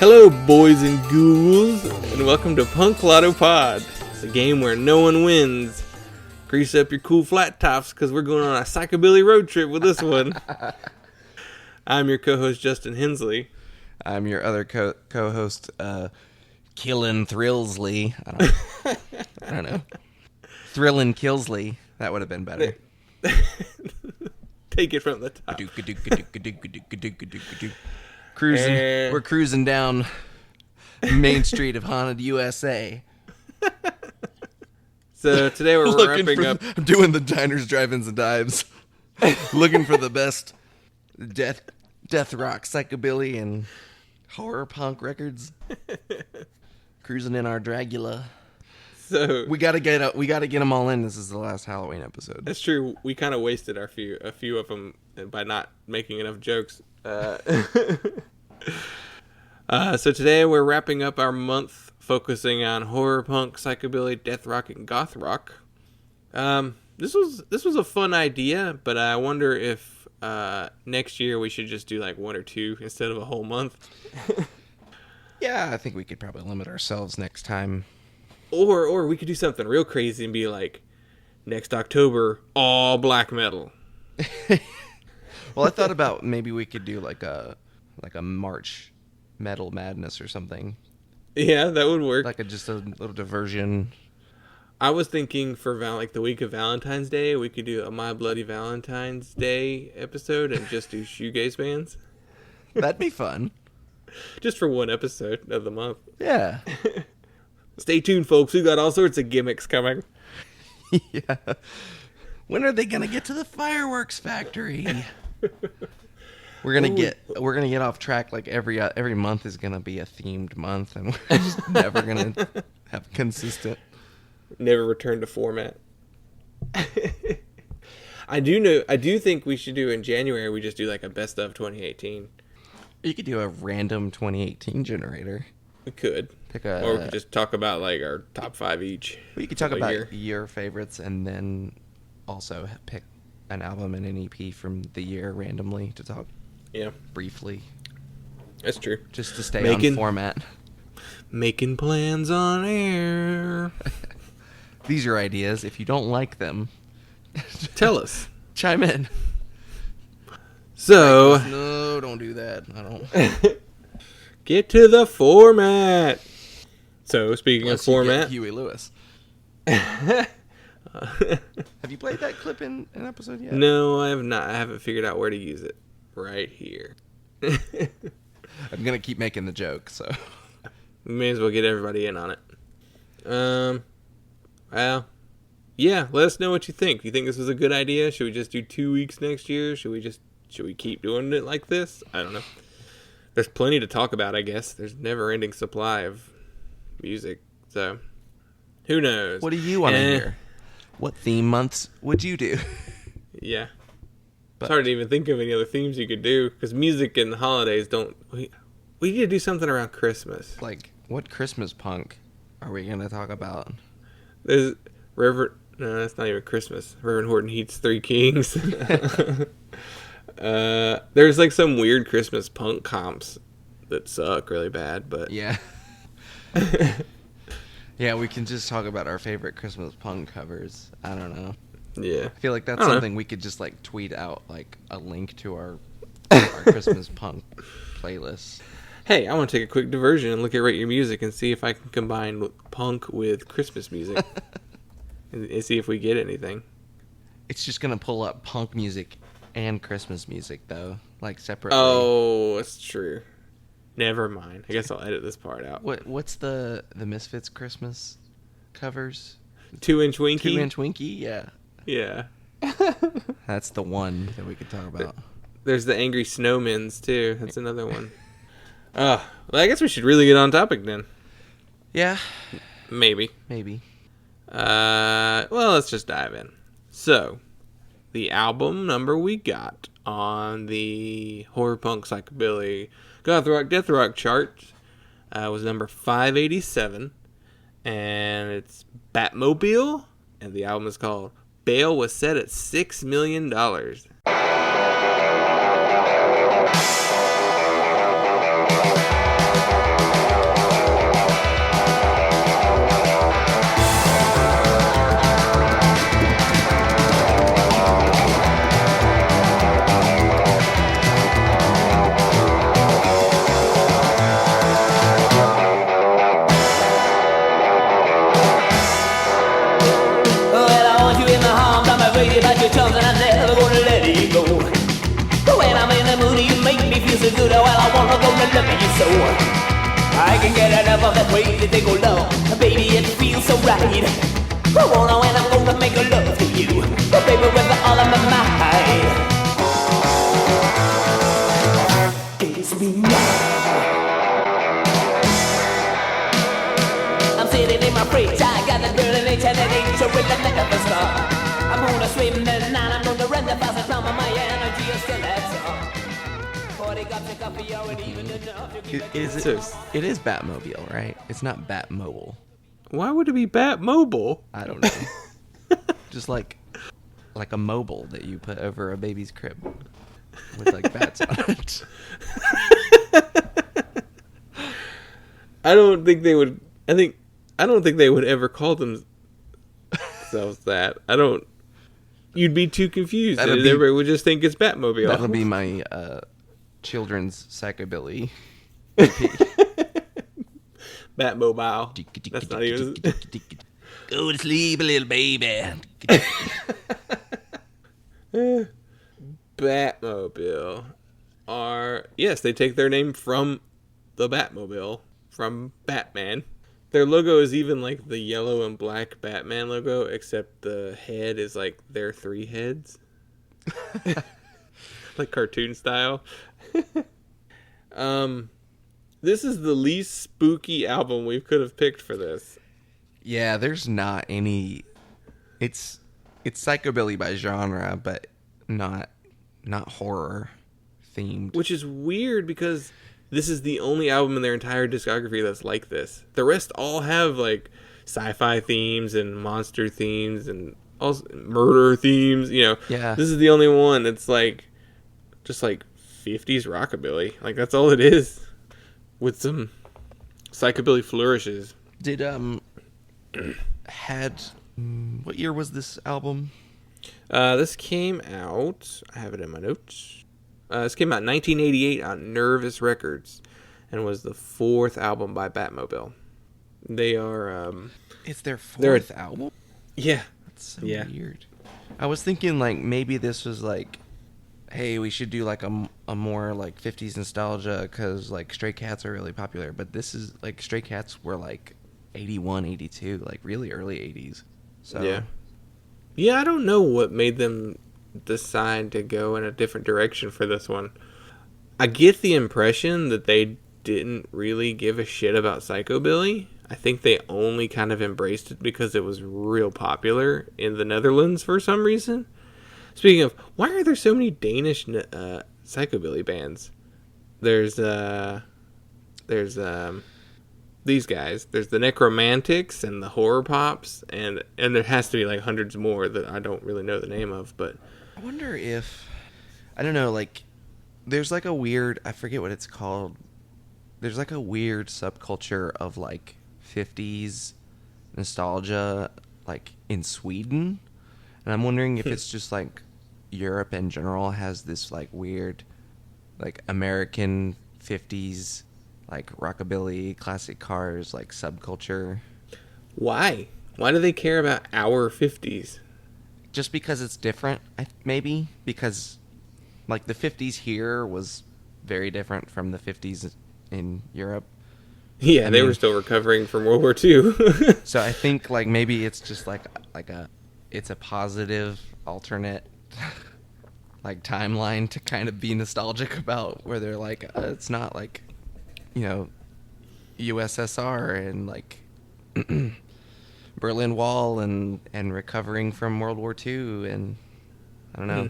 Hello, boys and ghouls, and welcome to Punk Lotto Pod. It's a game where no one wins. Grease up your cool flat tops, because we're going on a psychobilly road trip with this one. I'm your co-host, Justin Hensley. I'm your other co-host, Killin' Thrillsley. I don't know. Thrillin' Killsley. That would have been better. Take it from the top. We're cruising down Main Street of Haunted USA. So today we're wrapping up. I'm doing the diners, drive-ins, and dives. Looking for the best death rock, psychobilly, and horror punk records. Cruising in our Dragula. So we gotta get them all in. This is the last Halloween episode. That's true. We kind of wasted a few of them by not making enough jokes. So today we're wrapping up our month focusing on horror punk, psychobilly, death rock, and goth rock. This was a fun idea, but I wonder if next year we should just do like one or two instead of a whole month. Yeah, I think we could probably limit ourselves next time. Or we could do something real crazy and be like, next October, all black metal. Well, I thought about maybe we could do like a March Metal Madness or something. Yeah, that would work. Just a little diversion. I was thinking for the week of Valentine's Day, we could do a My Bloody Valentine's Day episode and just do shoegaze bands. That'd be fun. Just for one episode of the month. Yeah. Stay tuned, folks. We got all sorts of gimmicks coming. Yeah. When are they gonna get to the fireworks factory? We're gonna get off track. Like every month is gonna be a themed month, and we're just never gonna have consistent. Never return to format. I do think we should do in January. We just do like a best of 2018. You could do a random 2018 generator. We could. Or we could just talk about like our top 5 each. Well, you could talk about your favorites and then also pick an album and an EP from the year randomly to talk. Yeah. Briefly. That's true. Just to stay on format. Making plans on air. These are ideas. If you don't like them, tell us. Chime in. So. No, don't do that. I don't. Get to the format. So, speaking of format. Huey Lewis. Have you played that clip in an episode yet? No, I have not. I haven't figured out where to use it. Right here. I'm going to keep making the joke, so. We may as well get everybody in on it. Well, yeah, let us know what you think. Do you think this was a good idea? Should we just do 2 weeks next year? Should we keep doing it like this? I don't know. There's plenty to talk about, I guess. There's never-ending supply of music, so who knows? What do you want to hear? What theme months would you do? Yeah. It's hard to even think of any other themes you could do, because music and the holidays don't... We need to do something around Christmas. Like, what Christmas punk are we going to talk about? There's No, that's not even Christmas. Reverend Horton Heat's Three Kings. There's like some weird Christmas punk comps that suck really bad, but... Yeah. Yeah, we can just talk about our favorite Christmas punk covers. I don't know. Yeah. I feel like that's something we could just like tweet out, like a link to our Christmas punk playlist. Hey, I want to take a quick diversion and look at Rate Your Music and see if I can combine punk with Christmas music and see if we get anything. It's just going to pull up punk music and Christmas music, though, like separately. Oh, that's true. Never mind. I guess I'll edit this part out. What's the Misfits Christmas covers? 2-Inch Winky? 2-Inch Winky, yeah. Yeah. That's the one that we could talk about. There's the Angry Snowmen's, too. That's another one. Well, I guess we should really get on topic then. Yeah. Maybe. Well, let's just dive in. So, the album number we got on the horror punk psychobilly goth rock death rock chart was number 587, and it's Batmobile, and the album is called Bail Was Set at $6 Million. so good, well, I wanna go to love you so. I can get enough of that way that they go low. Baby, it feels so right. I wanna when I'm gonna make a love to you. Baby, with all of my mind. Kiss me now. I'm sitting in my fridge. I got a girl in each and an inch with the neck of a star. I'm gonna swim the night. I'm gonna run the fastest from my energy is still at some. 40 cups of coffee already even enough to give It is Batmobile, right? It's not Batmobile. Why would it be Batmobile? I don't know. Just like a mobile that you put over a baby's crib with like bats on it. I don't think they would. I don't think they would ever call themselves that. You'd be too confused. Everybody would just think it's Batmobile. That'll be my children's psychobilly. Batmobile. That's not even. Go to sleep, little baby. Batmobile yes, they take their name from the Batmobile, from Batman. Their logo is even like the yellow and black Batman logo, except the head is like their 3 heads. Like cartoon style. This is the least spooky album we could have picked for this. Yeah, there's not any. It's psychobilly by genre, but not horror themed. Which is weird because this is the only album in their entire discography that's like this. The rest all have like sci-fi themes and monster themes and also murder themes. You know, yeah. This is the only one that's like just like 50s rockabilly. Like that's all it is, with some psychobilly flourishes. Did what year was this album? This came out. I have it in my notes. This came out in 1988 on Nervous Records, and was the 4th album by Batmobile. They are. It's their 4th album. Yeah, that's so weird. I was thinking like maybe this was like, hey, we should do like a more like 50s nostalgia because like Stray Cats are really popular, but this is like Stray Cats were like 81, 82, like really early 80s. So yeah, I don't know what made them decide to go in a different direction for this one. I get the impression that they didn't really give a shit about psychobilly. I think they only kind of embraced it because it was real popular in the Netherlands for some reason. Speaking of, why are there so many Danish psychobilly bands? There's these guys. There's the Necromantics and the Horror Pops, and there has to be like hundreds more that I don't really know the name of. But I wonder if, I don't know, like there's like a weird, I forget what it's called. There's like a weird subculture of like 50s nostalgia, like in Sweden. And I'm wondering if it's just like Europe in general has this like weird, like American 50s, like rockabilly, classic cars, like subculture. Why? Why do they care about our 50s? Just because it's different, maybe. Because like the 50s here was very different from the 50s in Europe. Yeah, they were still recovering from World War II. So I think like maybe it's just like it's a positive alternate like timeline to kind of be nostalgic about, where they're like it's not like, you know, USSR and like Berlin Wall and recovering from World War II, and I don't know.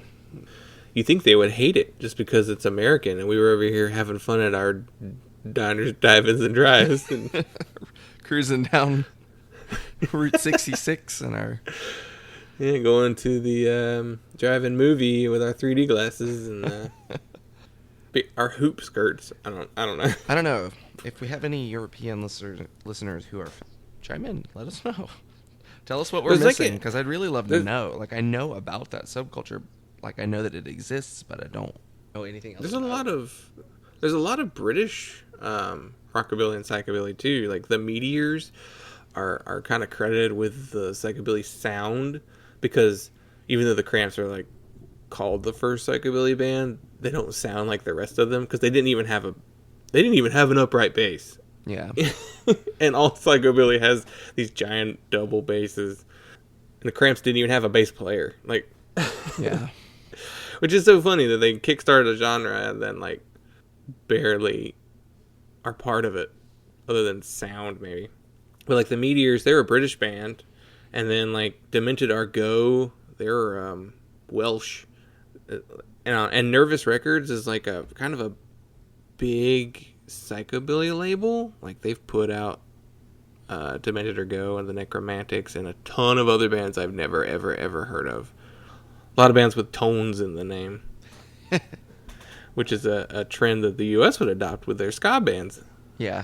You think they would hate it just because it's American and we were over here having fun at our diners, dive-ins, and drives and cruising down Route 66 in our going to the drive-in movie with our 3D glasses and our hoop skirts. I don't know. I don't know if we have any European listeners who are chime in. Let us know. Tell us what we're missing, because I'd really love to know. Like, I know about that subculture. Like, I know that it exists, but I don't know anything else. There's a lot of British rockabilly and psychobilly too. Like the Meteors are kind of credited with the psychobilly sound, because even though the Cramps are like called the first psychobilly band, they don't sound like the rest of them because they didn't even have an upright bass. Yeah. And all psychobilly has these giant double basses. And the Cramps didn't even have a bass player. Like, Yeah. which is so funny that they kickstarted a genre and then, like, barely are part of it, other than sound, maybe. But, like, the Meteors, they're a British band. And then, like, Demented Argo, they're Welsh. And Nervous Records is, like, a kind of a big psychobilly label. Like, they've put out Demented Argo and the Necromantics and a ton of other bands I've never, ever, ever heard of. A lot of bands with tones in the name. Which is a trend that the U.S. would adopt with their ska bands. Yeah.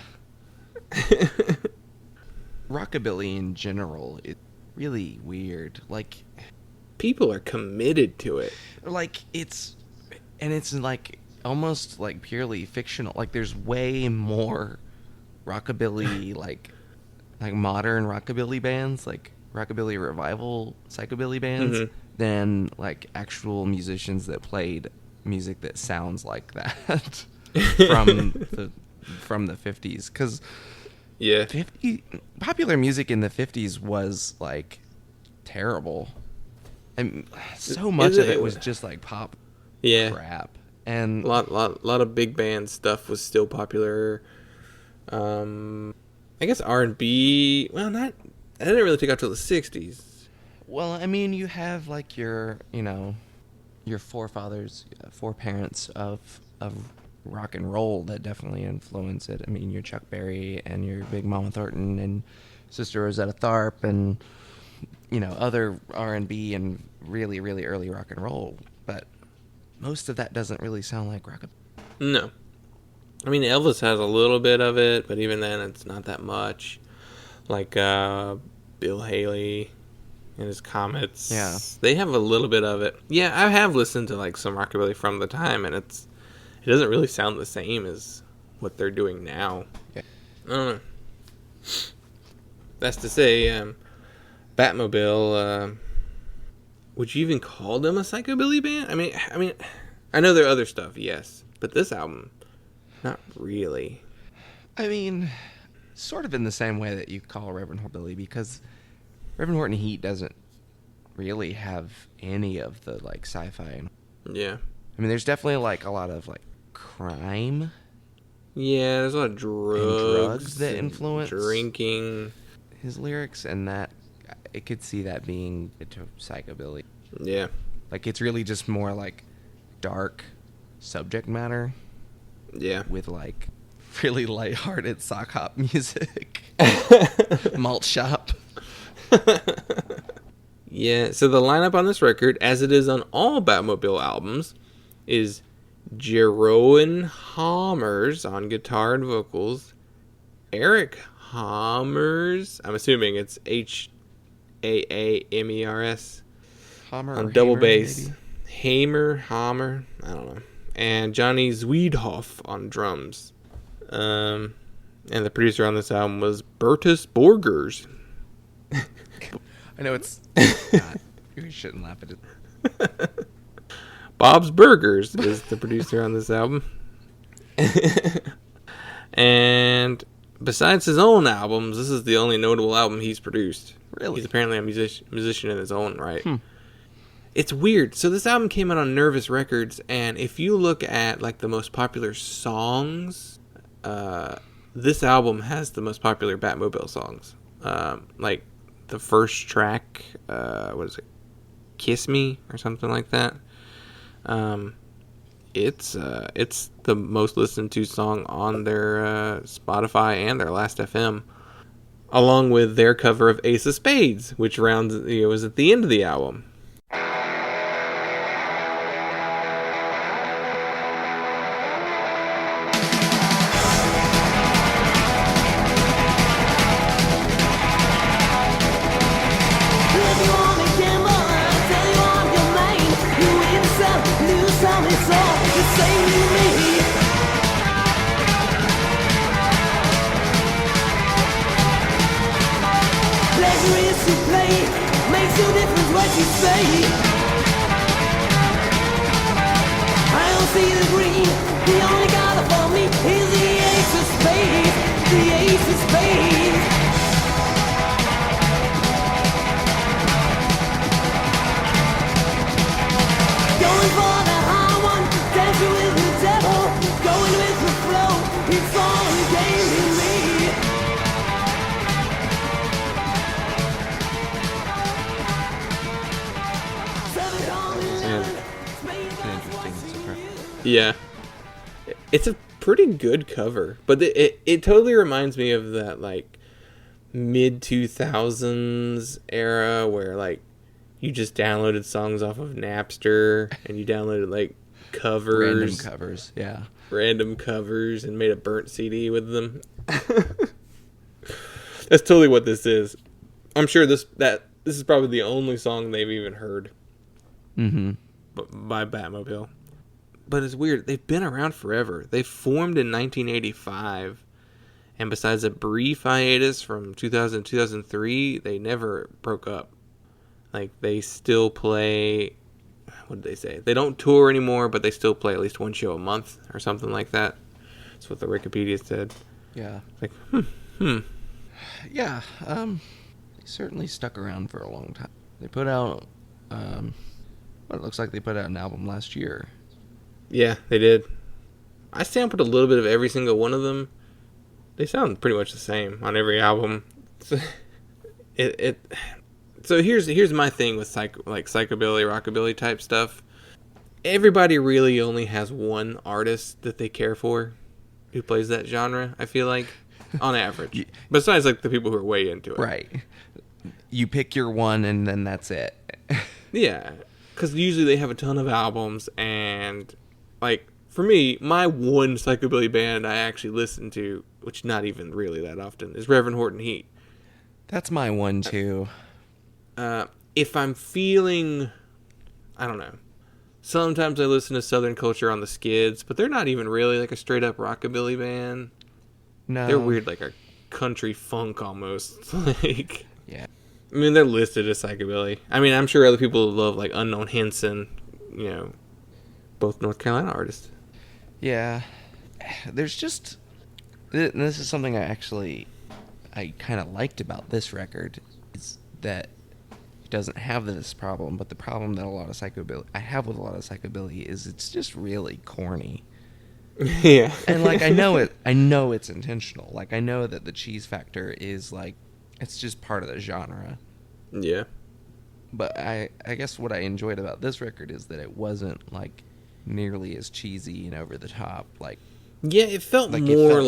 Rockabilly in general, it's really weird. Like, people are committed to it. Like, it's like almost like purely fictional. Like, there's way more rockabilly, like modern rockabilly bands, like rockabilly revival psychobilly bands, than like actual musicians that played music that sounds like that from the 50s. Because popular music in the 50s was like terrible, and so much of it was just like pop crap. And a lot of big band stuff was still popular. I guess R&B, well, that didn't really take off till the 60s. Well, I mean, you have like your forefathers, foreparents of rock and roll that definitely influence it. I mean, your Chuck Berry and your Big Mama Thornton and Sister Rosetta Tharpe and, you know, other R&B and really, really early rock and roll. But most of that doesn't really sound like rock. No. I mean, Elvis has a little bit of it, but even then it's not that much. Like Bill Haley and his Comets. Yeah. They have a little bit of it. Yeah, I have listened to like some rockabilly from the time, and it doesn't really sound the same as what they're doing now. Yeah. I don't know. That's to say, Batmobile, would you even call them a psychobilly band? I mean, I know there are other stuff, yes, but this album, not really. I mean, sort of in the same way that you call Reverend Horton, because Reverend Horton Heat doesn't really have any of the like sci-fi. Yeah. I mean, there's definitely like a lot of like crime. Yeah, there's a lot of drugs that influence drinking his lyrics, and that I could see that being into psychobilly. Yeah. Like, it's really just more like dark subject matter. Yeah. With like really lighthearted sock hop music. Malt shop. Yeah, so the lineup on this record, as it is on all Batmobile albums, is Jeroen Hammers on guitar and vocals, Eric Hammers, I'm assuming it's Haamers, on double bass, Hammer, I don't know, and Johnny Zwiedhoff on drums. And the producer on this album was Bertus Borgers. I know it's not. You shouldn't laugh at it. Bob's Burgers is the producer on this album. And besides his own albums, this is the only notable album he's produced. Really? He's apparently a musician in his own right. It's weird. So this album came out on Nervous Records, and if you look at like the most popular songs, this album has the most popular Batmobile songs. Like the first track, what is it? Kiss Me or something like that. It's the most listened to song on their Spotify and their Last FM, along with their cover of Ace of Spades, which was at the end of the album. Makes no difference what you say. I don't see the green. The only guy for me is the ace of spades. The ace of spades. Going for the high one, dancing with the devil, going with the flow. It's all a game to me. Yeah. It's a pretty good cover, but it totally reminds me of that, like, mid-2000s era where, like, you just downloaded songs off of Napster and you downloaded, like, covers. Random covers and made a burnt CD with them. That's totally what this is. I'm sure this is probably the only song they've even heard. Mm-hmm. By Batmobile. But it's weird. They've been around forever. They formed in 1985. And besides a brief hiatus from 2000 to 2003, they never broke up. Like, they still play... What did they say? They don't tour anymore, but they still play at least one show a month or something like that. That's what the Wikipedia said. Yeah. Like, Yeah, they certainly stuck around for a long time. They put out... well, it looks like they put out an album last year. Yeah, they did. I sampled a little bit of every single one of them. They sound pretty much the same on every album. So here's my thing with psychobilly, rockabilly type stuff. Everybody really only has one artist that they care for who plays that genre, I feel like, on average. Besides, like, the people who are way into it. Right. You pick your one and then that's it. Yeah. Because usually they have a ton of albums, and, like, for me, my one psychobilly band I actually listen to, which not even really that often, is Reverend Horton Heat. That's my one, too. If I'm feeling, I don't know, sometimes I listen to Southern Culture on the Skids, but they're not even really, like, a straight-up rockabilly band. No. They're weird, like a country funk almost. Like, yeah. I mean, they're listed as psychobilly. I mean, I'm sure other people love, like, Unknown Henson, you know, both North Carolina artists. Yeah. There's just... This is something I kind of liked about this record, is that it doesn't have this problem, but the problem that I have with a lot of psychobilly is it's just really corny. Yeah. And, like, I know it's intentional. Like, I know that the cheese factor is, like, it's just part of the genre. Yeah. But I guess what I enjoyed about this record is that it wasn't, like, nearly as cheesy and over the top. Like, yeah, it felt more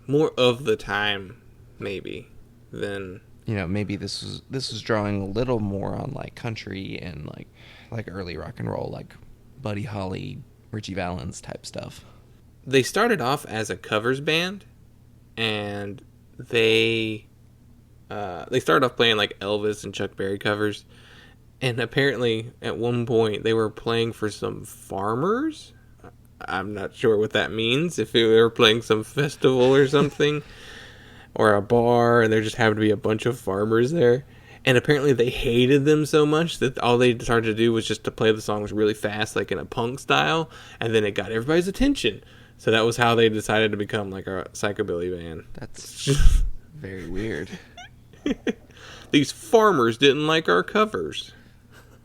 more of the time, maybe, than... You know, maybe this was drawing a little more on, like, country and, like early rock and roll, like Buddy Holly, Richie Valens type stuff. They started off as a covers band, and they started off playing, like, Elvis and Chuck Berry covers, and apparently at one point they were playing for some farmers. I'm not sure what that means, if they were playing some festival or something, or a bar, and there just happened to be a bunch of farmers there. And apparently they hated them so much that all they started to do was just to play the songs really fast, like in a punk style, and then it got everybody's attention. So that was how they decided to become, like, a psychobilly band. That's very weird. These farmers didn't like our covers.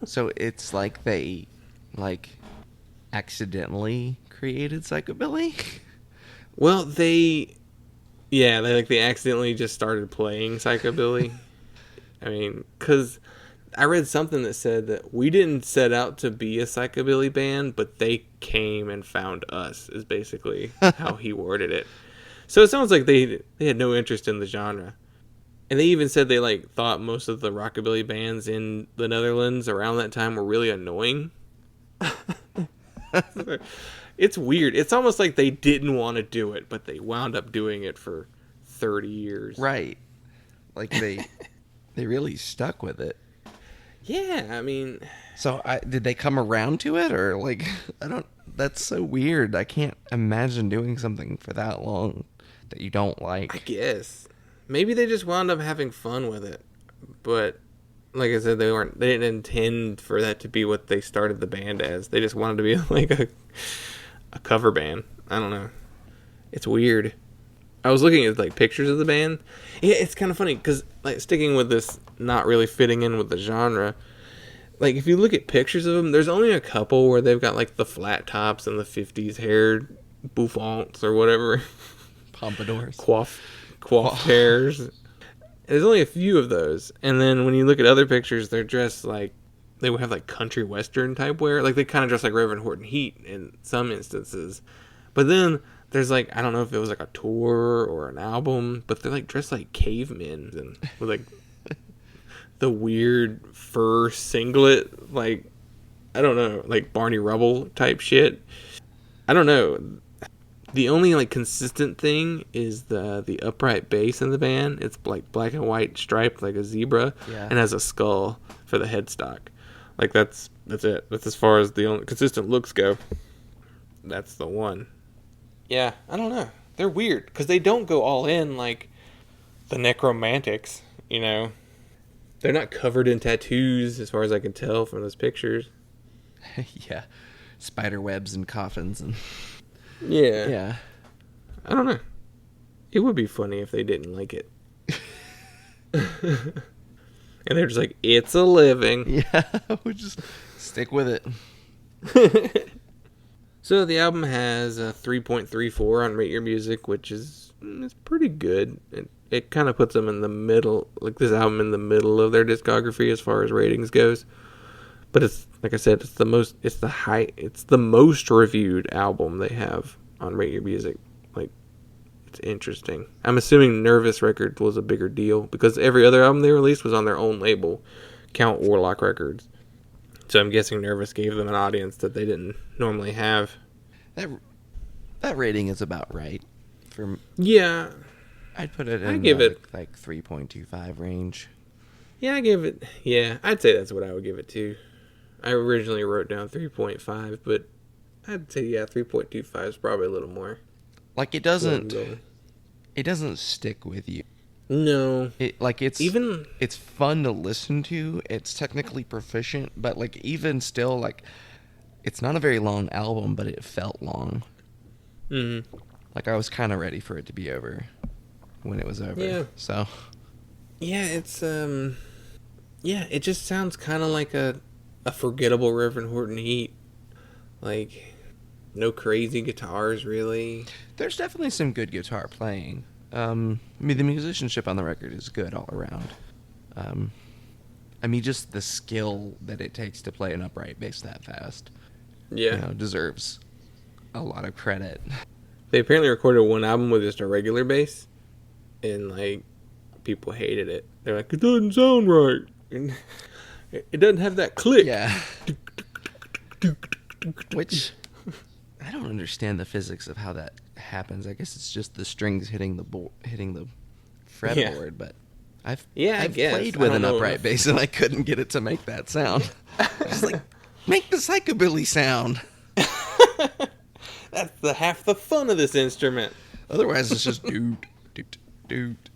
So it's like they, like, accidentally created psychobilly? Well, they accidentally just started playing psychobilly. I mean, because I read something that said that we didn't set out to be a psychobilly band, but they came and found us, is basically how he worded it. So it sounds like they had no interest in the genre. And they even said they, like, thought most of the rockabilly bands in the Netherlands around that time were really annoying. It's weird. It's almost like they didn't want to do it, but they wound up doing it for 30 years. Right. Like, they really stuck with it. Yeah, I mean... So, did they come around to it, or, like, that's so weird. I can't imagine doing something for that long that you don't like. I guess. Maybe they just wound up having fun with it. But like I said, they didn't intend for that to be what they started the band as. They just wanted to be like a cover band. I don't know. It's weird. I was looking at like pictures of the band. Yeah, it's kind of funny because like sticking with this, not really fitting in with the genre. Like if you look at pictures of them, there's only a couple where they've got like the flat tops and the '50s hair bouffants or whatever, Pompadours, coiffed hairs. There's only a few of those, and then when you look at other pictures, they're dressed like they would have like country western type wear. Like they kind of dress like Reverend Horton Heat in some instances, but then there's like, I don't know if it was like a tour or an album, but they're like dressed like cavemen and with like the weird fur singlet, like, I don't know, like Barney Rubble type shit. I don't know. The only like consistent thing is the upright bass in the band. It's like black and white striped like a zebra, and has a skull for the headstock. Like that's it. That's as far as the only consistent looks go. That's the one. Yeah, I don't know. They're weird because they don't go all in like the Necromantics, you know. They're not covered in tattoos as far as I can tell from those pictures. Yeah. Spider webs and coffins and yeah. I don't know. It would be funny if they didn't like it. And they're just like, it's a living. Yeah, we'll just stick with it. So the album has a 3.34 on Rate Your Music, which is pretty good. It kind of puts them in the middle, like this album in the middle of their discography as far as ratings goes. But it's, like I said, it's the most reviewed album they have on Rate Your Music. Like, it's interesting. I'm assuming Nervous Records was a bigger deal because every other album they released was on their own label, Count Warlock Records. So I'm guessing Nervous gave them an audience that they didn't normally have. That rating is about right. Yeah. I'd put it in like 3.25 range. Yeah, I'd say that's what I would give it to. I originally wrote down 3.5, but I'd say 3.25 is probably a little more. Like it doesn't stick with you. No. It's fun to listen to. It's technically proficient, but like even still, like it's not a very long album, but it felt long. Mm-hmm. Like I was kind of ready for it to be over when it was over. Yeah. So. Yeah, it's it just sounds kind of like a forgettable Reverend Horton Heat. Like no crazy guitars really. There's definitely some good guitar playing. I mean, the musicianship on the record is good all around. I mean, just the skill that it takes to play an upright bass that fast, deserves a lot of credit. They apparently recorded one album with just a regular bass, and like people hated it. They're like, it doesn't sound right, and it doesn't have that click. Yeah. Which I don't understand the physics of how that happens. I guess it's just the strings hitting the fretboard, but I've played with an upright bass and I couldn't get it to make that sound. It's like, make the psychobilly sound. That's half the fun of this instrument. Otherwise, it's just doot, doot, doot.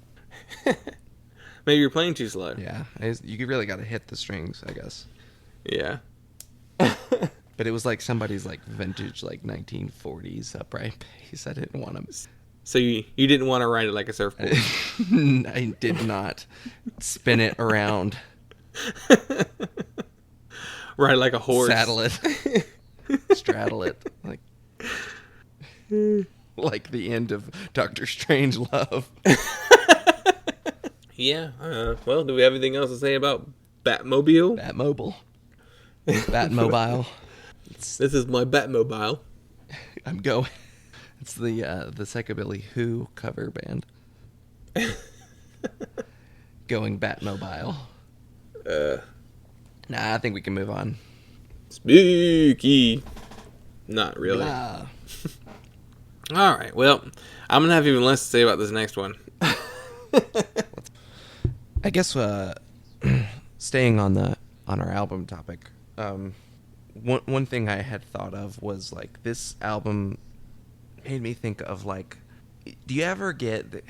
Maybe you're playing too slow. Yeah, you really got to hit the strings, I guess. Yeah. But it was like somebody's like vintage like 1940s upright bass. I didn't want to. So you didn't want to ride it like a surfboard? I did not spin it around. Ride like a horse. Saddle it. Straddle it. Like the end of Doctor Strangelove. Yeah. Well, do we have anything else to say about Batmobile? Batmobile. This is my Batmobile. I'm going. It's the Psychobilly Who cover band. Going Batmobile. Nah, I think we can move on. Spooky. Not really. Nah. All right. Well, I'm gonna have even less to say about this next one. I guess staying on our album topic. One thing I had thought of was like this album made me think of like, do you ever get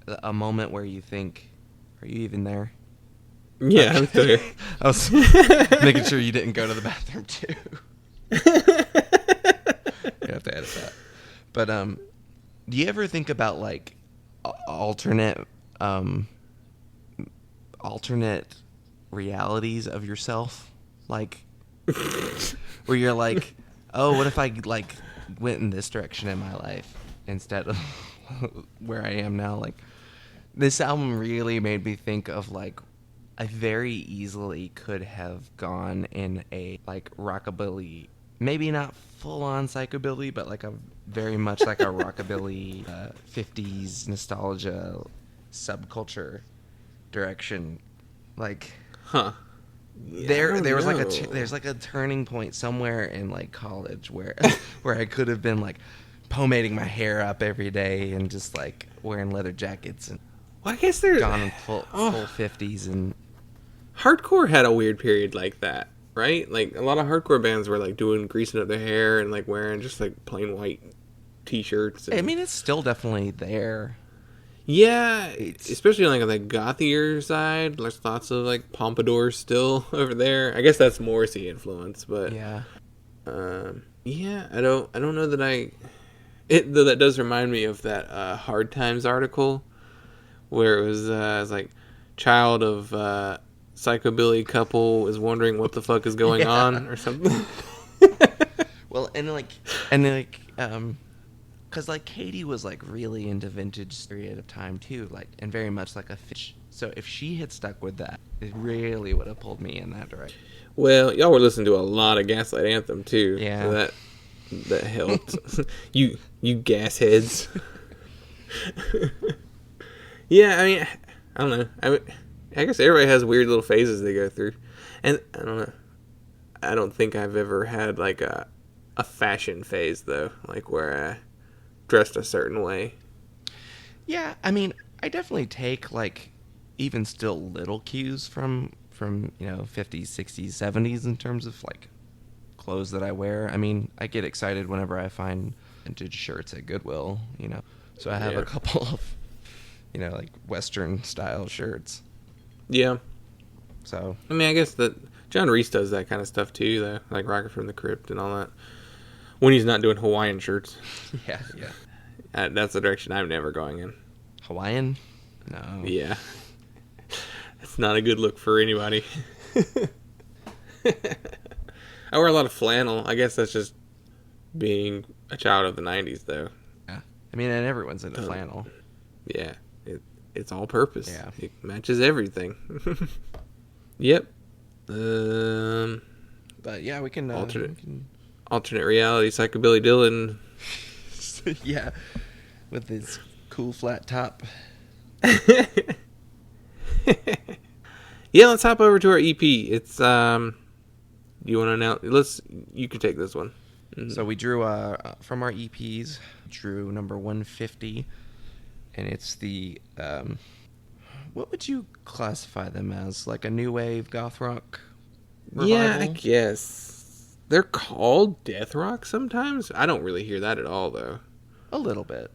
a moment where you think, are you even there? Yeah, I'm still here. I was making sure you didn't go to the bathroom too. You have to edit that. But do you ever think about like alternate realities of yourself, like where you're like, oh, what if I like went in this direction in my life instead of where I am now? Like, this album really made me think of like I very easily could have gone in a like rockabilly, maybe not full on psychobilly, but like a very much like a rockabilly 50s nostalgia subculture direction. Like, Yeah, there was like know. there's like a turning point somewhere in like college where where I could have been like pomading my hair up every day and just like wearing leather jackets and Well, I guess there's gone in full 50s. And hardcore had a weird period like that, right? Like a lot of hardcore bands were like doing greasing up their hair and like wearing just like plain white t-shirts. And, I mean, it's still definitely there. yeah, especially on like the gothier side. There's lots of like pompadours still over there. I guess that's Morrissey influence, but Yeah. yeah, I don't know that though that does remind me of that Hard Times article where it was like child of psychobilly couple is wondering what the fuck is going on or something. Well, because like Katie was like really into vintage period of time too, like, and very much like a fish. So if she had stuck with that, it really would have pulled me in that direction. Well, y'all were listening to a lot of Gaslight Anthem too. Yeah. So that helped. you gas heads. Yeah, I mean, I don't know. I guess everybody has weird little phases they go through, and I don't know. I don't think I've ever had like a fashion phase though, like where I dressed a certain way. Yeah, I mean, I definitely take like even still little cues from 50s, 60s, 70s in terms of like clothes that I wear. I mean, I get excited whenever I find vintage shirts at Goodwill, So I have a couple of like Western style shirts. Yeah. So I mean, I guess that John Reese does that kind of stuff too, though, like Rocket from the Crypt and all that. When he's not doing Hawaiian shirts. yeah. That's the direction I'm never going in. Hawaiian? No. Yeah. It's not a good look for anybody. I wear a lot of flannel. I guess that's just being a child of the 90s, though. Yeah. I mean, and everyone's into flannel. Yeah. It's all purpose. Yeah. It matches everything. Yep. But yeah, we can... alternate reality, Psychobilly Dylan. Yeah. With his cool flat top. Yeah, let's hop over to our EP. It's you want to announce? You can take this one. Mm-hmm. So we drew from our EPs, drew number 150, and it's the what would you classify them as? Like a new wave goth rock revival? Yeah, I guess they're called death rock sometimes. I don't really hear that at all, though. A little bit.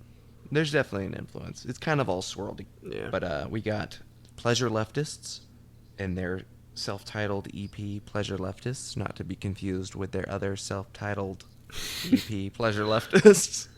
There's definitely an influence. It's kind of all swirled. Yeah. But we got Pleasure Leftists and their self-titled EP, Pleasure Leftists, not to be confused with their other self-titled EP, Pleasure Leftists.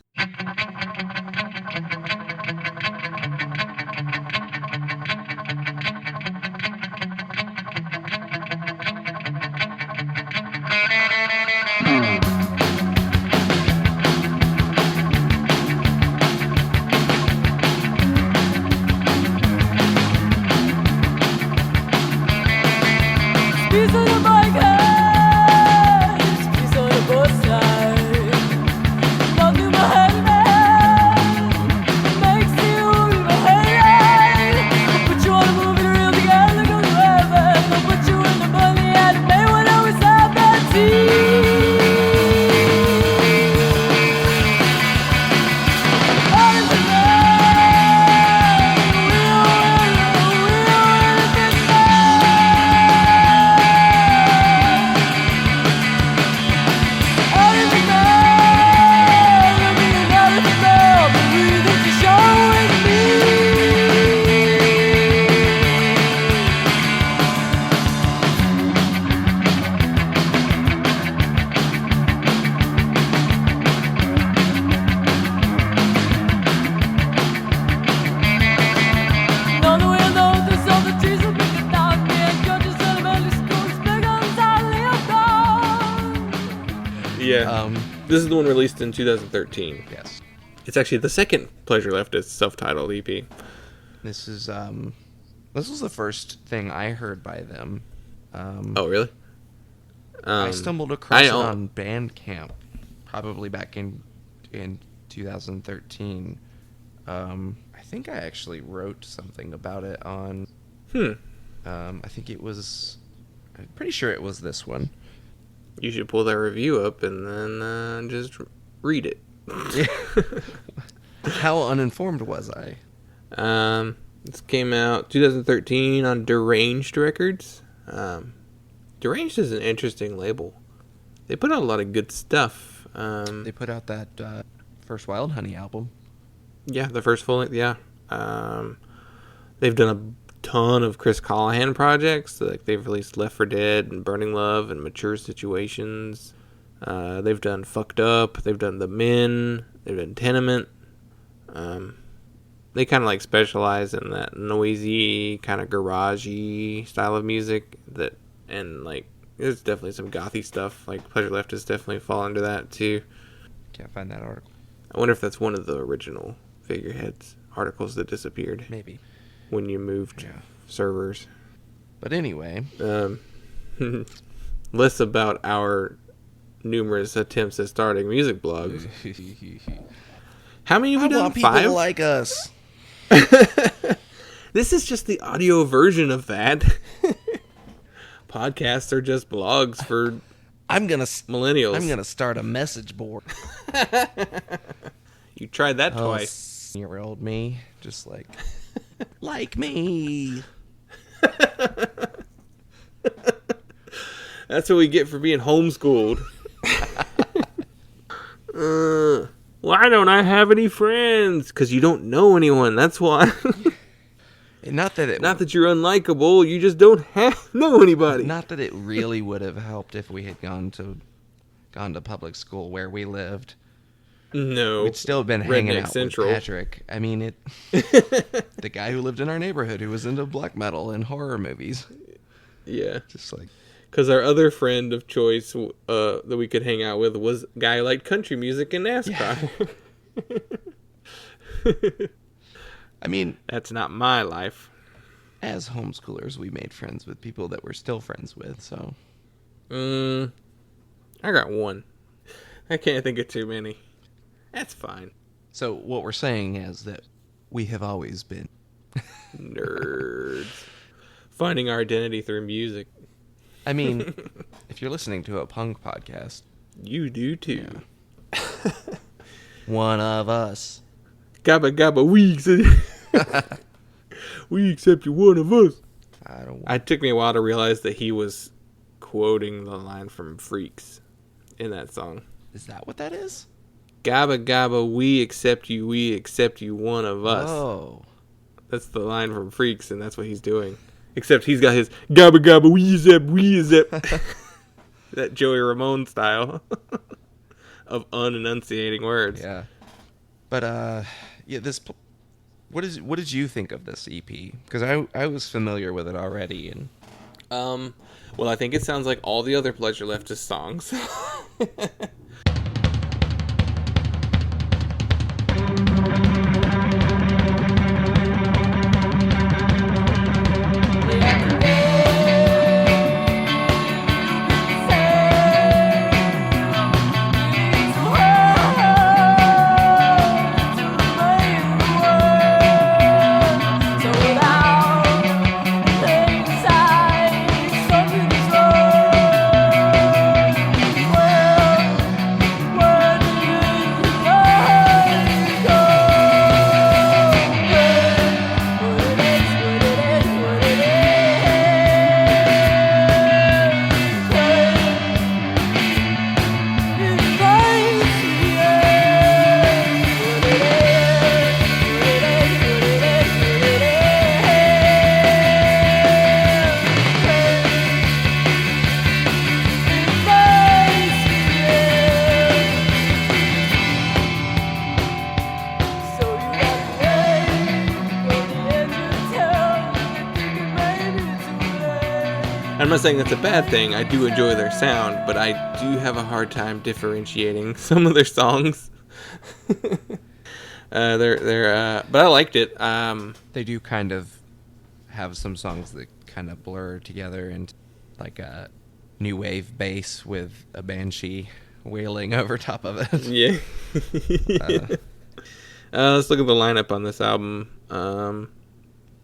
Peace on the bikers, peace on the both sides. Don't do my head, man. Yeah. This is the one released in 2013. Yes. It's actually the second Pleasure Leftists self-titled EP. This is this was the first thing I heard by them. Oh, really? I stumbled across it on Bandcamp, probably back in 2013. I think I actually wrote something about it on. I think it was. I'm pretty sure it was this one. You should pull that review up and then just read it. How uninformed was I? This came out 2013 on Deranged Records. Deranged is an interesting label. They put out a lot of good stuff. They put out that first Wild Honey album. Yeah, the first full length. Yeah, they've done a ton of Chris Callahan projects. Like they've released Left 4 Dead and Burning Love and Mature Situations. They've done Fucked Up. They've done The Men. They've done Tenement. They kind of like specialize in that noisy, kind of garagey style of music. And like there's definitely some gothy stuff. Like Pleasure Leftists definitely fall into that too. Can't find that article. I wonder if that's one of the original Figureheads articles that disappeared. Maybe. When you moved servers. But anyway. Less about our numerous attempts at starting music blogs. How many have we done? People 5? like us. This is just the audio version of that. Podcasts are just blogs for millennials. I'm gonna start a message board. You tried that twice. year-old me, just like me. That's what we get for being homeschooled. Why don't I have any friends? Because you don't know anyone. That's why. Not that you're unlikable. You just don't know anybody. Not that it really would have helped if we had gone to public school where we lived. No. We'd still have been hanging out with Patrick. I mean, the guy who lived in our neighborhood who was into black metal and horror movies. Yeah. Just like... Because our other friend of choice that we could hang out with was a guy who liked country music and NASCAR. Yeah. I mean... That's not my life. As homeschoolers, we made friends with people that we're still friends with, so... I got one. I can't think of too many. That's fine. So what we're saying is that we have always been... nerds. Finding our identity through music. I mean, if you're listening to a punk podcast... You do too. Yeah. One of us. Gabba gabba, we accept you, one of us. It took me a while to realize that he was quoting the line from Freaks in that song. Is that what that is? Gabba gabba, we accept you, one of us. Oh. That's the line from Freaks, and that's what he's doing. Except he's got his gabba gabba, we zip. That Joey Ramone style of unenunciating words. Yeah. But, yeah, what did you think of this EP? Because I was familiar with it already. And well, I think it sounds like all the other Pleasure Leftist songs. not saying that's a bad thing. I do enjoy their sound, but I do have a hard time differentiating some of their songs. But I liked it. They do kind of have some songs that kind of blur together into like a new wave bass with a banshee wailing over top of it. Yeah. Let's look at the lineup on this album.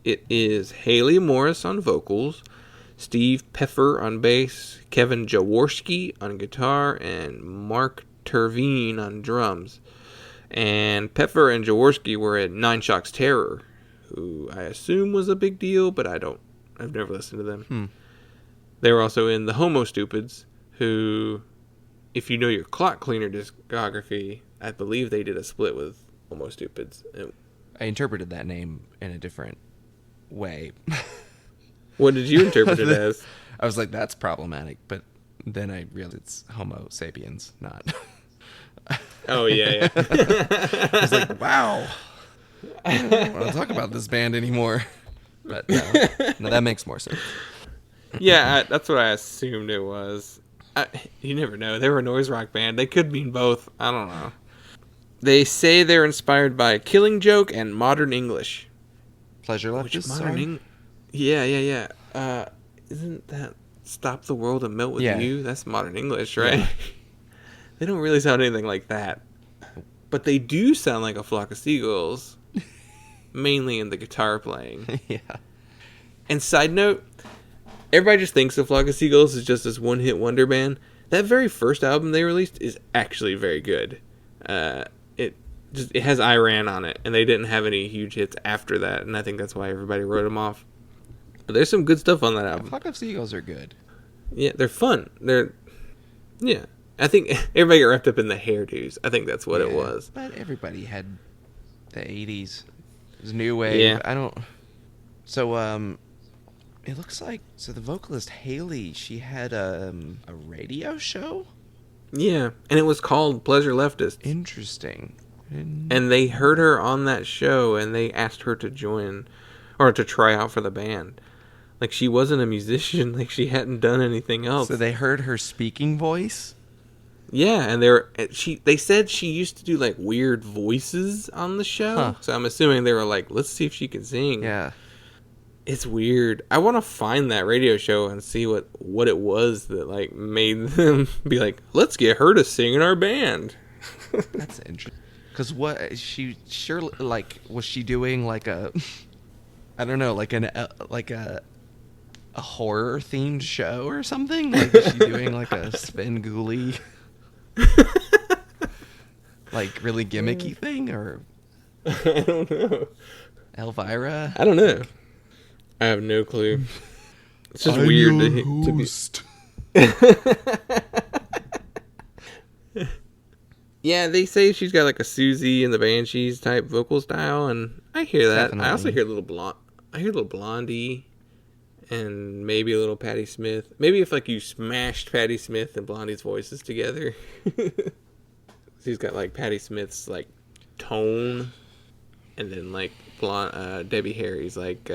It is Haley Morris on vocals, Steve Peffer on bass, Kevin Jaworski on guitar, and Mark Terveen on drums. And Peffer and Jaworski were at Nine Shocks Terror, who I assume was a big deal, but I've never listened to them. They were also in the Homo Stupids, who, if you know your Clock Cleaner discography, I believe they did a split with Homo Stupids. I interpreted that name in a different way. What did you interpret it as? I was like, that's problematic, but then I realized it's Homo sapiens, not... Oh, yeah. I was like, wow. I don't want to talk about this band anymore. But no, that makes more sense. Yeah, that's what I assumed it was. You never know. They were a noise rock band. They could mean both. I don't know. They say they're inspired by Killing Joke and Modern English. Pleasure Leftists? Yeah. Isn't that Stop the World and Melt With You? That's Modern English, right? Yeah. They don't really sound anything like that. But they do sound like a flock of seagulls. Mainly in the guitar playing. Yeah. And side note, everybody just thinks the Flock of Seagulls is just this one-hit wonder band. That very first album they released is actually very good. It has Iran on it, and they didn't have any huge hits after that, and I think that's why everybody wrote them off. But there's some good stuff on that album. Flock of Seagulls are good. Yeah, they're fun. I think everybody got wrapped up in the hairdos. I think that's what it was. But everybody had the 80s. It was new wave. Yeah. So, it looks like... So the vocalist, Haley, she had a radio show? Yeah, and it was called Pleasure Leftists. Interesting. And they heard her on that show, and they asked her to join, or to try out for the band. Like, she wasn't a musician. Like, she hadn't done anything else. So they heard her speaking voice? Yeah, and they said she used to do, like, weird voices on the show. Huh. So I'm assuming they were like, let's see if she can sing. Yeah. It's weird. I want to find that radio show and see what it was that, like, made them be like, let's get her to sing in our band. That's interesting. Because was she doing, like, a... I don't know, like a horror-themed show or something? Like, is she doing, like, a Svengoolie... like really gimmicky thing, or I don't know. Elvira? I don't know. I have no clue. It's just weird to be. Yeah, they say she's got like a Susie and the Banshees type vocal style, and I hear that. Definitely. I also hear a little Blondie. And maybe a little Patti Smith. Maybe if like you smashed Patti Smith and Blondie's voices together. She's got like Patti Smith's like tone, and then like Debbie Harry's like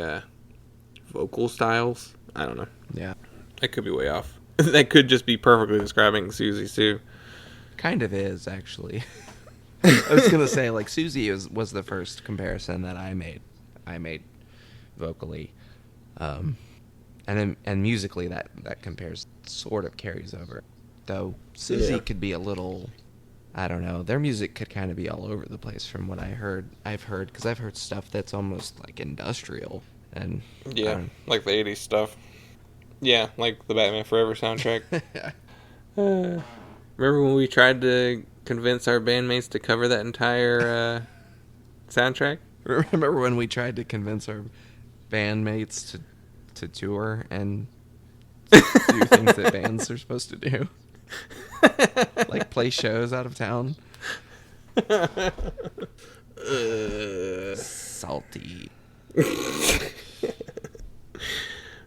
vocal styles. I don't know. Yeah, I could be way off. That could just be perfectly describing Susie Sue. Kind of is actually. I was gonna say like Susie was the first comparison that I made vocally. And musically that compares sort of carries over, though Susie could be a little, I don't know, their music could kind of be all over the place from what I've heard because I've heard stuff that's almost like industrial and like the 80s stuff, like the Batman Forever soundtrack. Remember when we tried to convince our bandmates to cover that entire soundtrack? Remember when we tried to convince our bandmates to tour and do things that bands are supposed to do, like play shows out of town? Salty.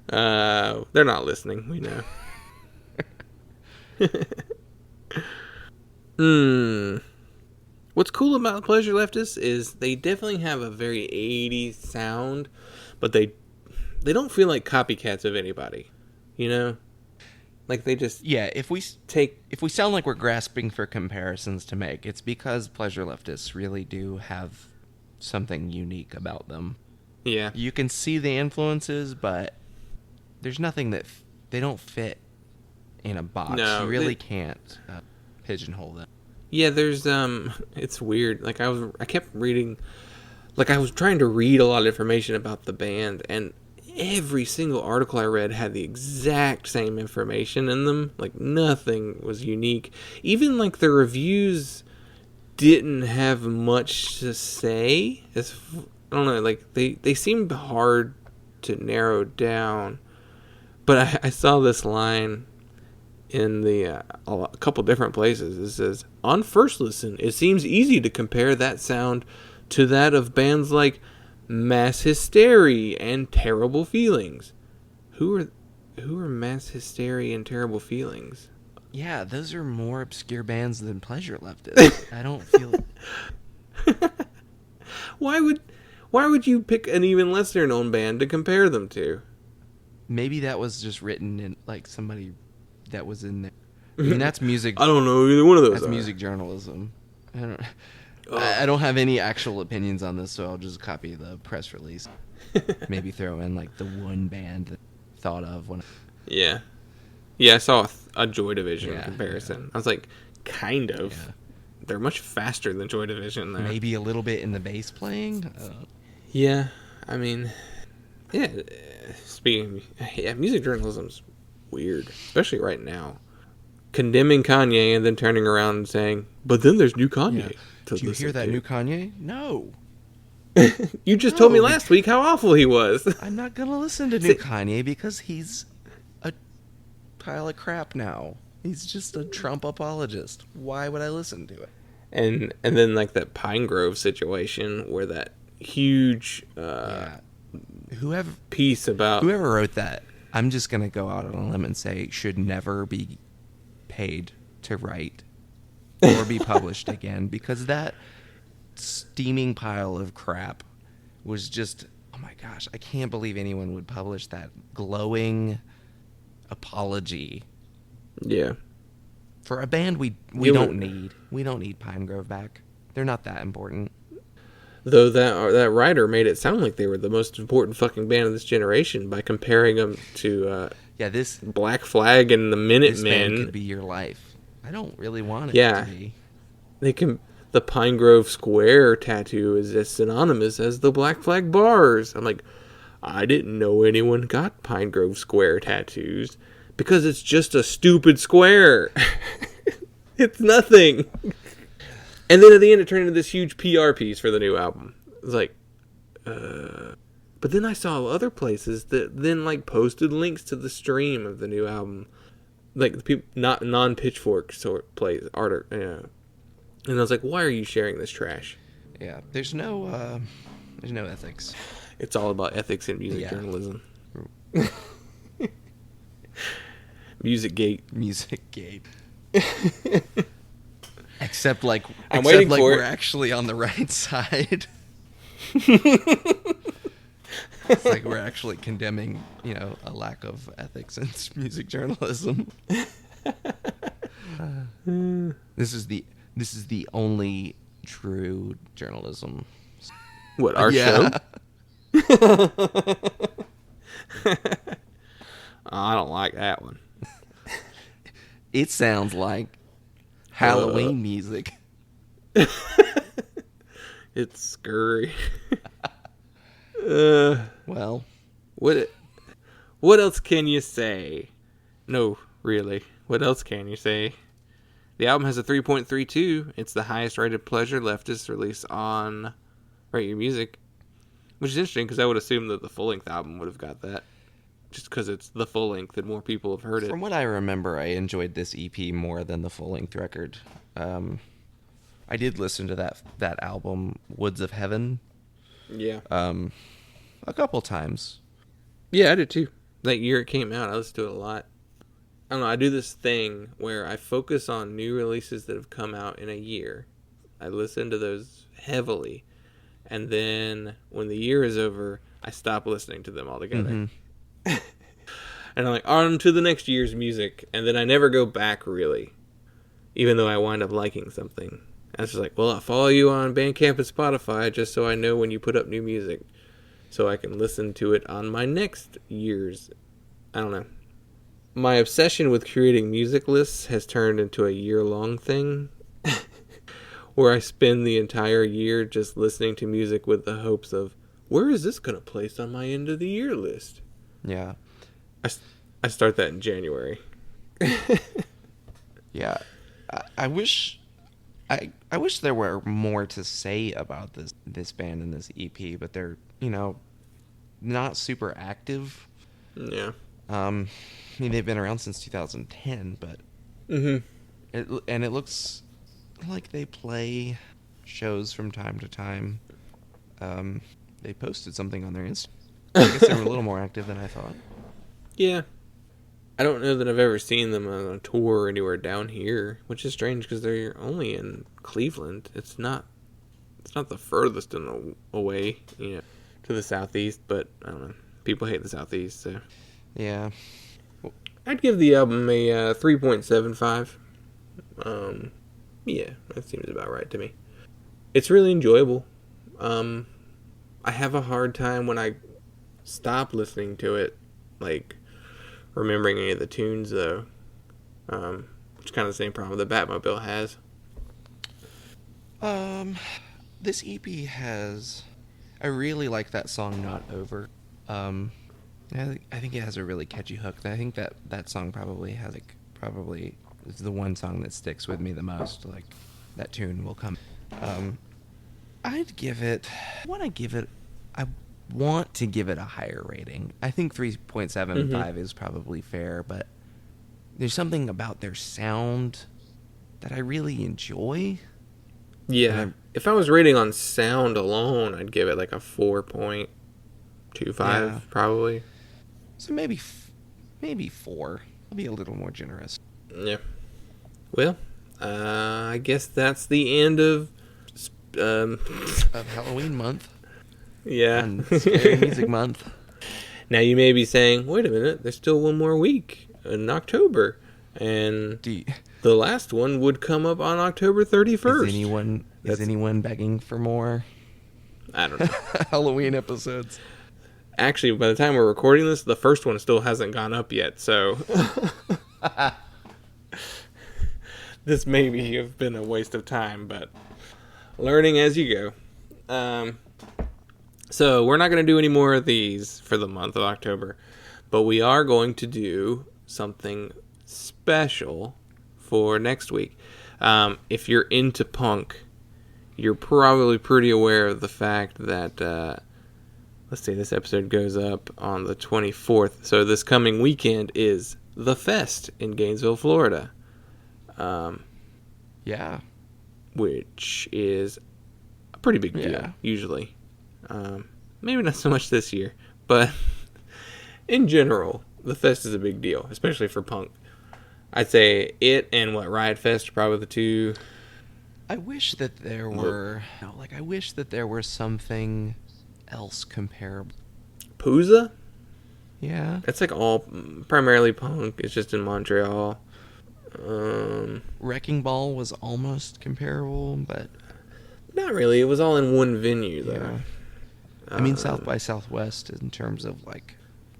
They're not listening, we know. What's cool about Pleasure Leftists is they definitely have a very 80s sound, but they don't feel like copycats of anybody. You know? Like, they just Yeah, if we sound like we're grasping for comparisons to make, it's because Pleasure Leftists really do have something unique about them. Yeah. You can see the influences, but there's nothing that they don't fit in a box. No, you really can't pigeonhole them. Yeah, there's it's weird. Like I kept reading, like I was trying to read a lot of information about the band, and every single article I read had the exact same information in them. Like nothing was unique. Even like the reviews didn't have much to say. I don't know, like they seemed hard to narrow down. But I saw this line in a couple different places. It says, on first listen, it seems easy to compare that sound to that of bands like Mass Hysteria and Terrible Feelings. Who are Mass Hysteria and Terrible Feelings? Yeah, those are more obscure bands than Pleasure Leftists. I don't feel Why would you pick an even lesser known band to compare them to? Maybe that was just written in like somebody that was in there. I mean, that's music. I don't know either one of those. That's music journalism. I don't have any actual opinions on this, so I'll just copy the press release. Maybe throw in like the one band that I thought of when. Yeah, I saw a Joy Division comparison. Yeah. I was like, kind of. Yeah. They're much faster than Joy Division. There. Maybe a little bit in the bass playing. Yeah, I mean, yeah. Music journalism's weird, especially right now. Condemning Kanye and then turning around and saying, "But then there's new Kanye." Yeah. Did you hear that new Kanye? No. You just told me last week how awful he was. I'm not gonna listen to new Kanye because he's a pile of crap now. He's just a Trump apologist. Why would I listen to it? And then like that Pine Grove situation where that huge piece about whoever wrote that, I'm just gonna go out on a limb and say should never be paid to write or be published again, because that steaming pile of crap was just, oh my gosh, I can't believe anyone would publish that glowing apology. Yeah. For a band we don't need. We don't need Pine Grove back. They're not that important. Though that writer made it sound like they were the most important fucking band of this generation by comparing them to this Black Flag and the Minutemen. This band could be your life. I don't really want it to be. The Pine Grove Square tattoo is as synonymous as the Black Flag bars. I'm like, I didn't know anyone got Pine Grove Square tattoos because it's just a stupid square. It's nothing. And then at the end, it turned into this huge PR piece for the new album. It was like, But then I saw other places that then like posted links to the stream of the new album, like the people not non-Pitchfork sort plays art, and I was like, why are you sharing this trash? Yeah, there's no ethics. It's all about ethics in music journalism. Musicgate. Except like waiting for we're it. actually on the right side. It's like we're actually condemning, a lack of ethics in music journalism. This is the only true journalism. What, our show? I don't like that one. It sounds like Halloween music. It's scurry. Well, what else can you say? No, really. What else can you say? The album has a 3.32. It's the highest rated Pleasure Leftists release on Rate Your Music, which is interesting because I would assume that the full-length album would have got that. Just because it's the full length and more people have heard it. From what I remember, I enjoyed this EP more than the full length record. I did listen to that album, Woods of Heaven. Yeah. A couple times. Yeah, I did too. That year it came out, I listened to it a lot. I don't know, I do this thing where I focus on new releases that have come out in a year. I listen to those heavily. And then when the year is over, I stop listening to them altogether. Mm-hmm. And I'm like, on to the next year's music. And then I never go back, really. Even though I wind up liking something. I was just like, well, I'll follow you on Bandcamp and Spotify just so I know when you put up new music. So I can listen to it on my next year's. I don't know. My obsession with creating music lists has turned into a year-long thing. Where I spend the entire year just listening to music with the hopes of, where is this going to place on my end of the year list? Yeah. I start that in January. Yeah. I wish there were more to say about this band and this EP, but they're, not super active. Yeah. I mean, they've been around since 2010, but it looks like they play shows from time to time. They posted something on their Instagram. I guess they were a little more active than I thought. Yeah. I don't know that I've ever seen them on a tour or anywhere down here, which is strange because they're only in Cleveland. It's not the furthest away, to the southeast, but I don't know. People hate the southeast, so. Yeah. I'd give the album a 3.75. Yeah, that seems about right to me. It's really enjoyable. I have a hard time when I stop listening to it, like, remembering any of the tunes, though. Which is kind of the same problem that Batmobile has. This EP has... I really like that song, Not Over. I think it has a really catchy hook. I think that song probably is the one song that sticks with me the most. Like, that tune will come. I want to give it a higher rating. I think 3.75 is probably fair, but there's something about their sound that I really enjoy. Yeah. If I was rating on sound alone, I'd give it like a 4.25, probably. So maybe 4. I'll be a little more generous. Yeah. Well, I guess that's the end of Halloween month. Yeah. And Scary Music Month. Now you may be saying, wait a minute, there's still one more week in October. And the last one would come up on October 31st. Is anyone begging for more? I don't know. Halloween episodes. Actually, by the time we're recording this, the first one still hasn't gone up yet, so this may have been a waste of time, but learning as you go. So we're not going to do any more of these for the month of October, but we are going to do something special for next week. If you're into punk, you're probably pretty aware of the fact that, let's see, this episode goes up on the 24th. So this coming weekend is The Fest in Gainesville, Florida. Yeah. Which is a pretty big deal, usually. Maybe not so much this year, but in general, The Fest is a big deal, especially for punk. I'd say it and Riot Fest are probably the two. I wish that there were something else comparable. Pooza? Yeah. That's like all primarily punk. It's just in Montreal. Wrecking Ball was almost comparable, but not really. It was all in one venue, though. Yeah. I mean, South by Southwest in terms of like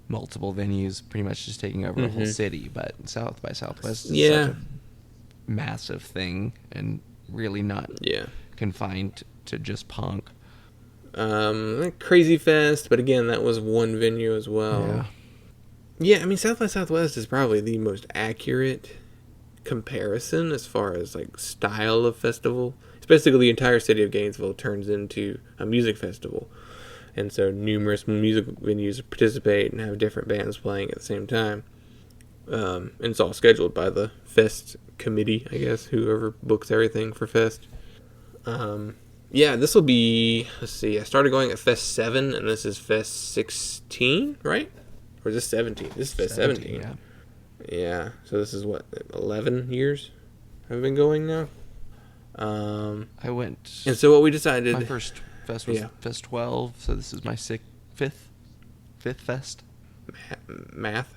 multiple venues, pretty much just taking over the whole city. But South by Southwest is such a massive thing and really not confined to just punk. Crazy Fest, but again, that was one venue as well. Yeah, I mean, South by Southwest is probably the most accurate comparison as far as like style of festival. Especially the entire city of Gainesville turns into a music festival. And so numerous music venues participate and have different bands playing at the same time. And it's all scheduled by the Fest committee, I guess, whoever books everything for Fest. Yeah, this will be, let's see, I started going at Fest 7, and this is Fest 16, right? Or is this 17? This is Fest 17. Yeah, so this is what, 11 years I've been going now? I went... And so what we decided... My first fest was Fest 12, so this is my fifth fest. Math?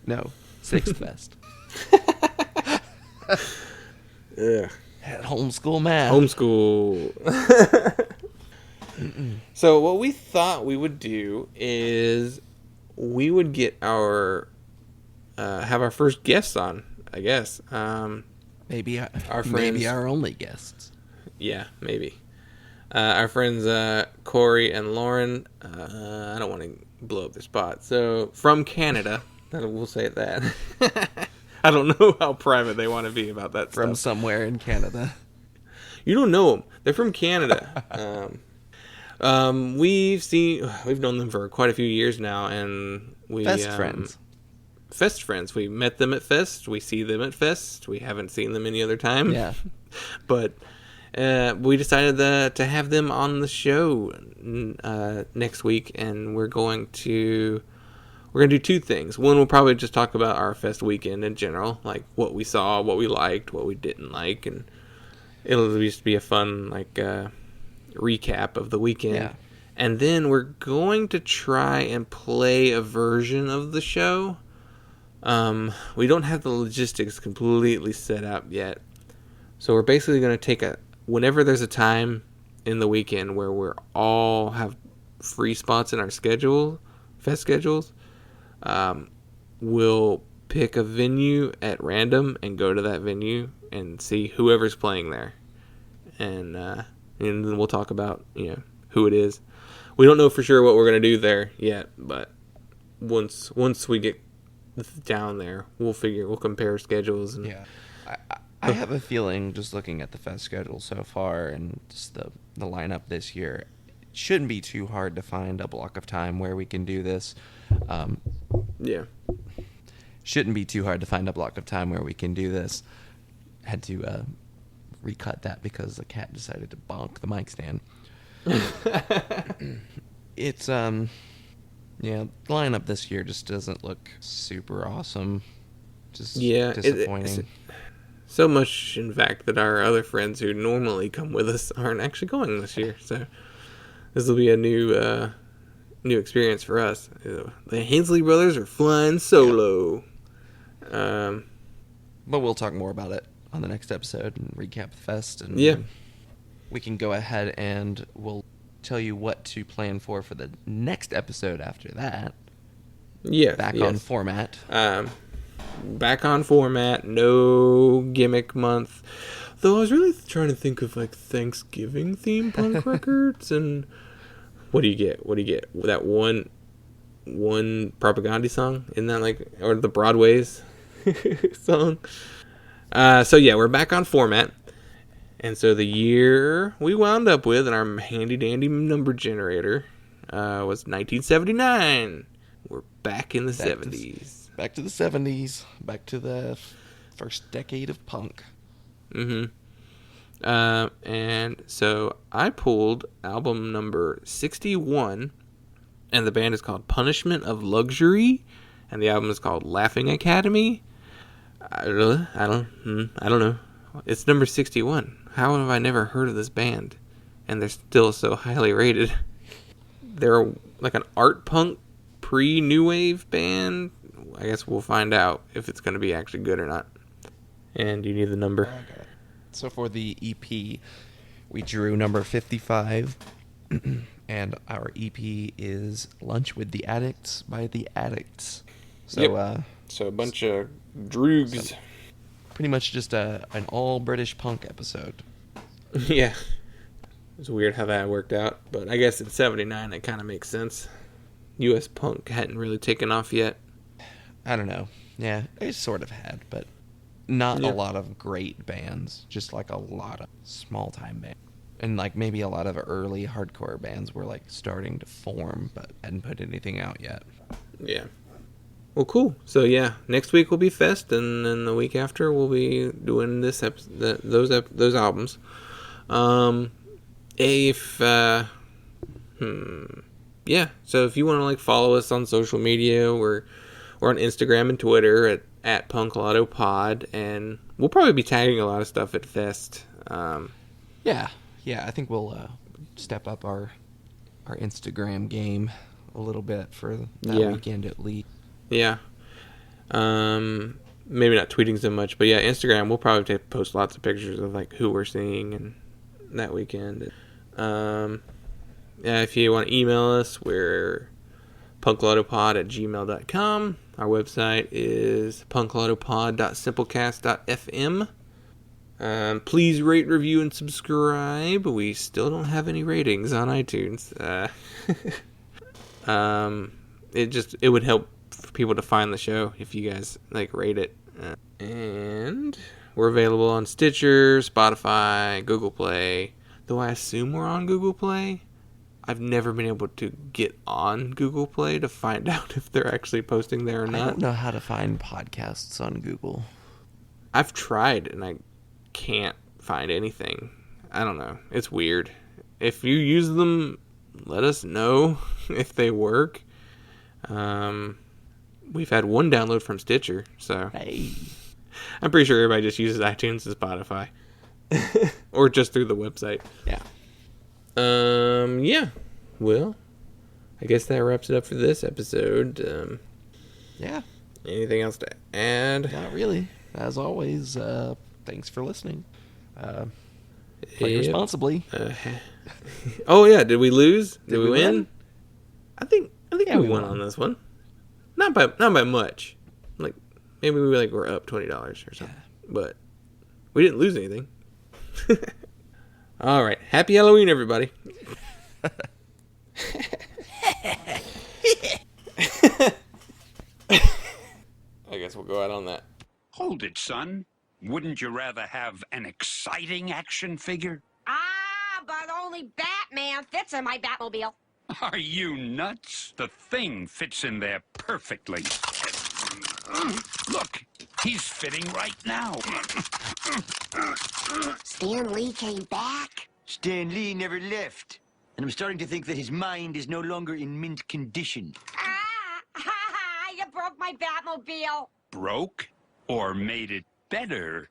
No, sixth best. Yeah. At homeschool math. Homeschool. So what we thought we would do is we would get our have our first guests on, I guess. Maybe our friends, maybe our only guests. Yeah, maybe. Our friends Corey and Lauren. I don't want to blow up their spot. So from Canada, we'll say that. I don't know how private they want to be about that From stuff. somewhere in Canada. You don't know them. They're from Canada. We've known them for quite a few years now, and we Best friends. Fest friends. We met them at Fest. We see them at Fest. We haven't seen them any other time. Yeah. But we decided to have them on the show next week, and we're going to do two things. One, we'll probably just talk about our Fest weekend in general, like what we saw, what we liked, what we didn't like, and it'll just be a fun recap of the weekend. Yeah. And then we're going to try and play a version of the show. We don't have the logistics completely set up yet. So we're basically going to take whenever there's a time in the weekend where we're all have free spots in our Fest schedules, we'll pick a venue at random and go to that venue and see whoever's playing there. And then we'll talk about, who it is. We don't know for sure what we're going to do there yet, but once we get down there, we'll compare schedules. And Yeah. I have a feeling, just looking at the Fest schedule so far and just the lineup this year, it shouldn't be too hard to find a block of time where we can do this. Yeah. Shouldn't be too hard to find a block of time where we can do this. Had to recut that because the cat decided to bonk the mic stand. It's the lineup this year just doesn't look super awesome. Just disappointing. So much, in fact, that our other friends who normally come with us aren't actually going this year. So this will be a new experience for us. The Hensley brothers are flying solo. But we'll talk more about it on the next episode and recap the Fest. And we can go ahead and we'll tell you what to plan for the next episode after that. Yeah. Back on format. Back on format, no gimmick month. Though I was really trying to think of Thanksgiving themed punk records, and what do you get? That one Propaganda song? Isn't that or the Broadway's song? So yeah, we're back on format. And so the year we wound up with in our handy dandy number generator was 1979. We're back in the 70s. Back to the 70s. Back to the first decade of punk. Mm-hmm. And so I pulled album number 61, and the band is called Punishment of Luxury, and the album is called Laughing Academy. I don't know. It's number 61. How have I never heard of this band? And they're still so highly rated. They're like an art punk pre-new wave band. I guess we'll find out if it's going to be actually good or not. And do you need the number? Okay. So for the EP, we drew number 55. And our EP is Lunch with the Addicts by the Addicts. So, so a bunch of droogs. So pretty much just an all British punk episode. Yeah. It's weird how that worked out. But I guess in 79 it kind of makes sense. US punk hadn't really taken off yet. I don't know. Yeah, it sort of had, but not a lot of great bands. Just a lot of small-time bands. And maybe a lot of early hardcore bands were starting to form, but hadn't put anything out yet. Yeah. Well, cool. So yeah, next week will be Fest, and then the week after we'll be doing those albums. So if you want to follow us on social media, we're on Instagram and Twitter at PunkLottoPod, and we'll probably be tagging a lot of stuff at Fest. Yeah, I think we'll step up our Instagram game a little bit for that weekend at least. Yeah. Maybe not tweeting so much, but yeah, Instagram, we'll probably post lots of pictures of like who we're seeing and that weekend. Yeah, if you want to email us, we're punklautopod@gmail.com. Our website is punklautopod.simplecast.fm. Please rate, review, and subscribe. We still don't have any ratings on iTunes. It would help for people to find the show if you guys like rate it. And we're available on Stitcher, Spotify, Google Play. Though I assume we're on Google Play. I've never been able to get on Google Play to find out if they're actually posting there or not. I don't know how to find podcasts on Google. I've tried and I can't find anything. I don't know. It's weird. If you use them, let us know if they work. We've had one download from Stitcher, so Hey. I'm pretty sure everybody just uses iTunes and Spotify. Or just through the website. Yeah. Yeah. Well, I guess that wraps it up for this episode. Yeah. Anything else to add? Not really. As always, thanks for listening. Play responsibly. Oh yeah, did we lose? Did we win? I think Yeah, we won on this one. Not by much. Like maybe we were up $20 or something. Yeah. But we didn't lose anything. All right. Happy Halloween, everybody. I guess we'll go out on that. Hold it, son. Wouldn't you rather have an exciting action figure? Ah, but only Batman fits in my Batmobile. Are you nuts? The thing fits in there perfectly. Look, he's fitting right now. Stan Lee came back. Stan Lee never left, and I'm starting to think that his mind is no longer in mint condition. Ah, you broke my Batmobile. Broke or made it better?